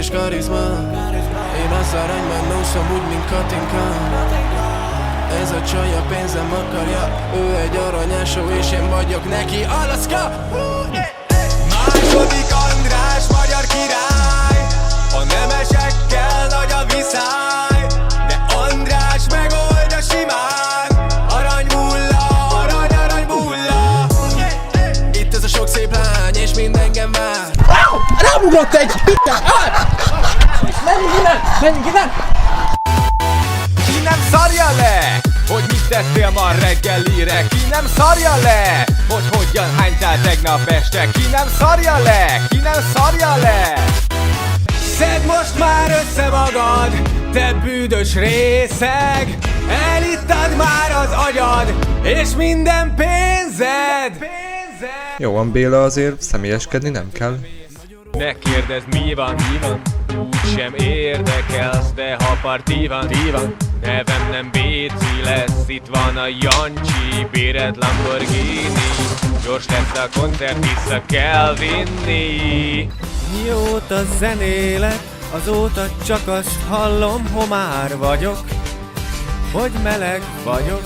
és karizma. Én az aranyban nószom úgy, mint Katinka. Ez a csaj a pénzem akarja. Ő egy aranyásó és én vagyok neki Alaszka. Második András, magyar király. A nemesekkel nagy a viszály, de András megoldja simán. Aranybulla, aranybulla. Itt ez a sok szép lány, és mind engem vár. Rámugrott egy pittát! Menjünk innen! Ki nem szarja le, hogy mit tettél ma reggelire? Ki nem szarja le, hogy hogyan hánytál tegnap este? Ki nem szarja le, ki nem szarja le? Szedd most már össze magad, te bűdös részeg. Elittad már az agyad, és minden pénzed. Jó van Béla, azért személyeskedni nem kell. Ne kérdezd mi van, úgysem érdekelsz, de ha parti van, nevem nem Béci lesz, itt van a Jancsi, béret Lamborghini, gyors lesz a koncert, vissza kell vinni. Mióta zenélek, azóta csak azt hallom, homár vagyok, hogy meleg vagyok.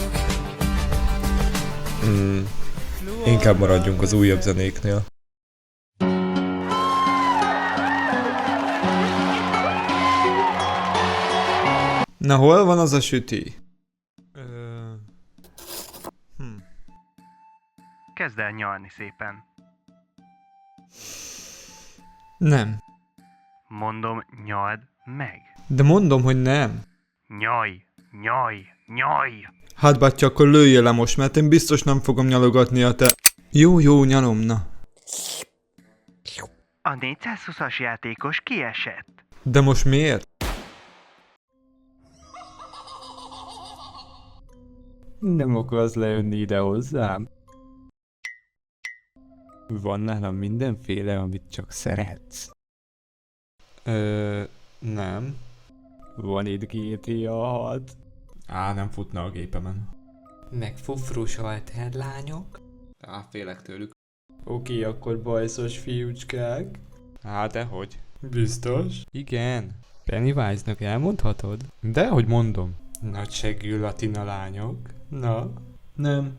Inkább maradjunk az újabb zenéknél. Na hol van az a süti? Kezd el nyalni szépen. Nem. Mondom, nyald meg. De mondom, hogy nem. Nyalj. Hát bátyja, akkor lőjél le most, mert én biztos nem fogom nyalogatni a te... Jó, nyalom, na. A 420-as játékos kiesett. De most miért? Nem akarsz lejönni ide hozzám? Van nálam mindenféle, amit csak szeretsz. Nem. Van itt GTA 6. Nem futna a gépemen. Meg fufrus alterlányok. Félek tőlük. Oké, akkor bajszos fiúcskák. Dehogy. Biztos? Igen. Pennywise-nak elmondhatod? Dehogy mondom. Nagyseggű latina lányok. Na? Nem.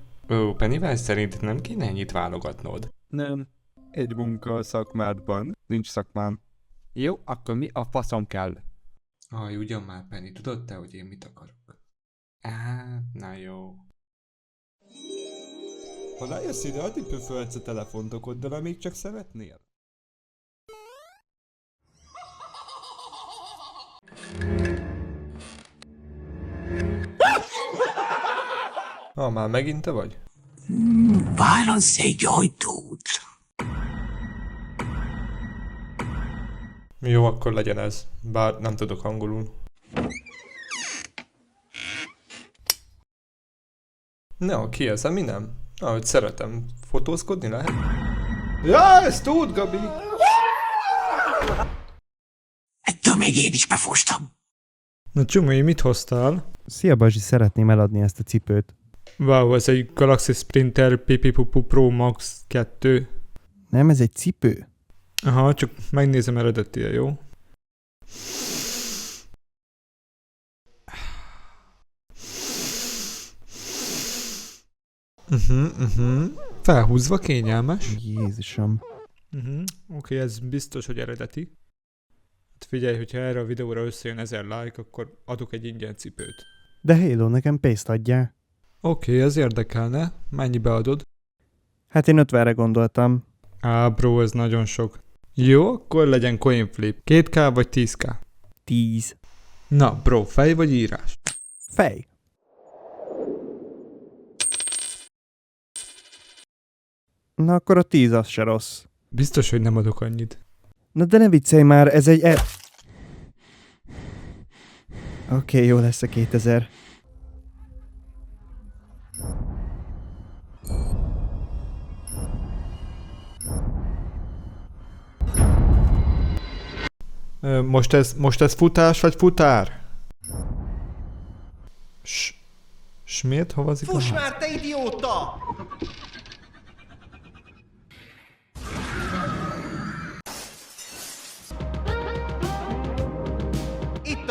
Pennywise szerint nem kéne ennyit válogatnod. Nem. Egy munka a szakmádban. Nincs szakmám. Jó, akkor mi a faszom kell? Ugyan már, Penny, tudod te, hogy én mit akarok? Na jó. Ha rájössz ide, addig pöfölhetsz a telefontokoddal, amíg csak szeretnél. Már megint te vagy? Violence egy ajtót. Jó, akkor legyen ez. Bár nem tudok angolul. Ki ez? Mi nem? Ahogy szeretem. Fotózkodni lehet? Ezt tud, Gabi! Ettől még én is befostam. Na Csumi, mit hoztál? Szia Bazsi, szeretném eladni ezt a cipőt. Wow, ez egy Galaxy Sprinter Pipipupu Pro Max 2. Nem, ez egy cipő. Aha, csak megnézem eredetileg, jó? Felhúzva kényelmes. Jézusom. Oké, ez biztos, hogy eredeti. Hát figyelj, hogyha erre a videóra összejön 1000 like, akkor adok egy ingyen cipőt. De Halo, nekem pénzt adjál. Oké, ez érdekelne. Mennyibe adod? Hát én 50-re gondoltam. Bro, ez nagyon sok. Jó, akkor legyen coin flip. 2K vagy 10K? 10. Na, bro, fej vagy írás? Fej. Na akkor a 10 az se rossz. Biztos, hogy nem adok annyit. Na de ne viccelj már, ez egy... Oké, jó lesz a 2000. Most ez futás vagy futár? Miért havazik a ház? Fuss már, te idióta!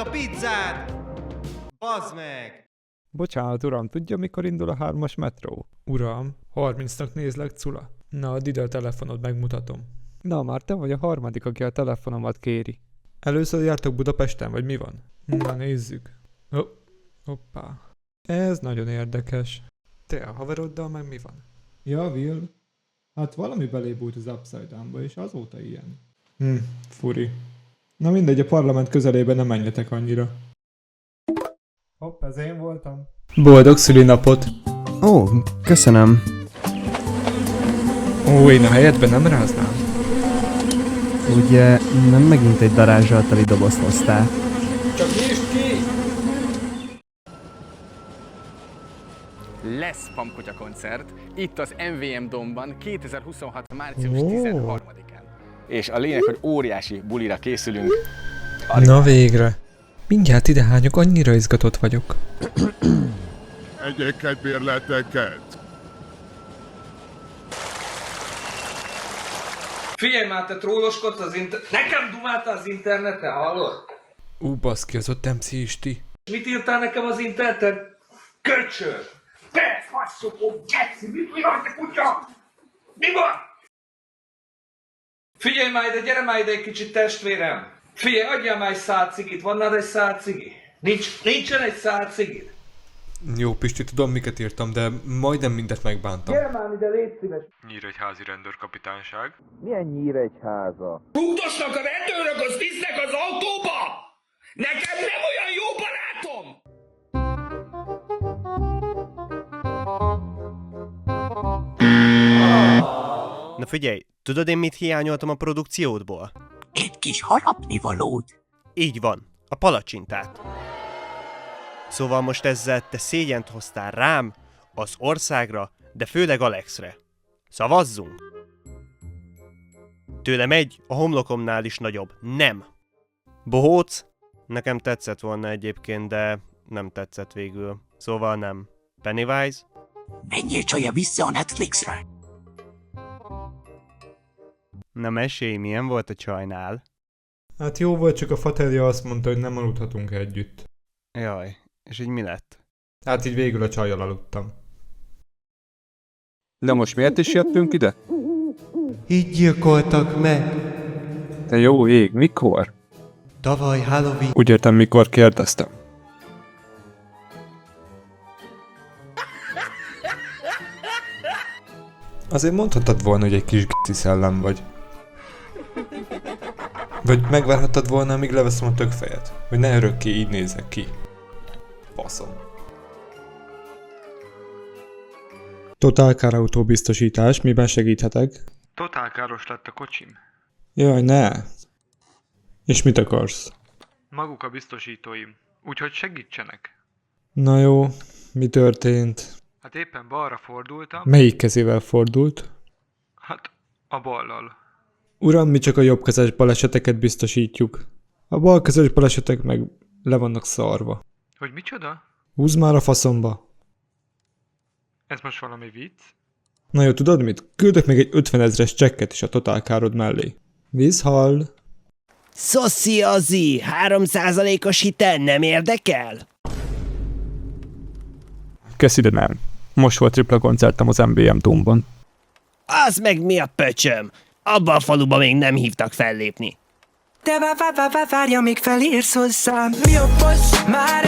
a pizzát! Bazd meg! Bocsánat, uram, tudja, mikor indul a 3-as metró? Uram, 30-nak nézlek, Cula. Na, add ide a telefonod, megmutatom. Na, már te vagy a harmadik, aki a telefonomat kéri. Először jártok Budapesten, vagy mi van? Na, nézzük. Hoppá. Ez nagyon érdekes. Te a haveroddal meg mi van? Ja, Will. Hát valami belébújt az Upside Downba, és azóta ilyen. Furi. Na mindegy, a parlament közelében nem menjetek annyira. Hopp, ez én voltam. Boldog szülinapot! Ó, köszönöm. Ó, én a helyedben nem ráznám. Ugye nem megint egy darázsal teli dobozt hoztál? Csak nyisd ki! Lesz Pamkutya koncert, itt az MVM Domban 2026. március 13-án. És a lényeg, hogy óriási bulira készülünk. Na végre! Mindjárt idehányok, annyira izgatott vagyok. Egyeket bérleteket. Figyelj már, te trolloskodsz az Nekem dumáltál az internetre, hallod? Baszki, az ott MC Isti. Mit írtál nekem az interneten? Köcsög! Te faszokó, geci, mit vagy, te kutya? Mi van? Figyelj már ide, gyere már ide egy kicsit, testvérem! Figyelj, adjál már egy szál cigit, van nálad egy szál cigi? Nincsen egy szál cigit? Jó, Pisti, tudom miket írtam, de majdnem mindet megbántam. Gyere már ide, légy szíves! Nyíregyházi rendőrkapitányság. Milyen Nyíregyháza? Rúgdosnak a rendőrök, az visznek az autóba! Nekem nem olyan jó barátom! Na figyelj, tudod én mit hiányoltam a produkciódból? Egy kis harapnivalót. Így van, a palacsintát. Szóval most ezzel te szégyent hoztál rám, az országra, de főleg Alexre. Szavazzunk! Tőlem egy, a homlokomnál is nagyobb. Nem! Bohóc? Nekem tetszett volna egyébként, de nem tetszett végül. Szóval nem. Pennywise? Menjél csaja vissza a Netflixre. Na mesélj, milyen volt a csajnál? Hát jó volt, csak a faterja azt mondta, hogy nem aludhatunk együtt. Jaj, és így mi lett? Hát így végül a csajjal aludtam. De most miért is jöttünk ide? Így gyilkoltak meg. Te jó ég, mikor? Tavaly Halloween. Úgy értem, mikor kérdeztem. Azért mondhattad volna, hogy egy kis g***i szellem vagy. Vagy megvárhattad volna, amíg leveszem a tökfejet. Hogy ne örökké így nézzek ki. Faszom. Totál kárautó biztosítás, miben segíthetek? Totál káros lett a kocsim. Jaj, ne! És mit akarsz? Maguk a biztosítóim. Úgyhogy segítsenek. Na jó, mi történt? Hát éppen balra fordultam. Melyik kezével fordult? Hát a ballal. Uram, mi csak a jobbkezes baleseteket biztosítjuk. A balkezes balesetek meg le vannak szarva. Hogy micsoda? Húzd már a faszomba! Ez most valami vicc? Na jó, tudod mit? Küldök még egy 50 000-es csekket is a totálkárod mellé. Vízhall! Szoszi Azi, 3%-os hitel nem érdekel? Kösz ide nem. Most volt tripla koncertem az MVM Domban. Az meg mi a pöcsöm? Abba a faluba még nem hívtak fellépni. De várja, még felírsz hozzám. Mi a fasz? Már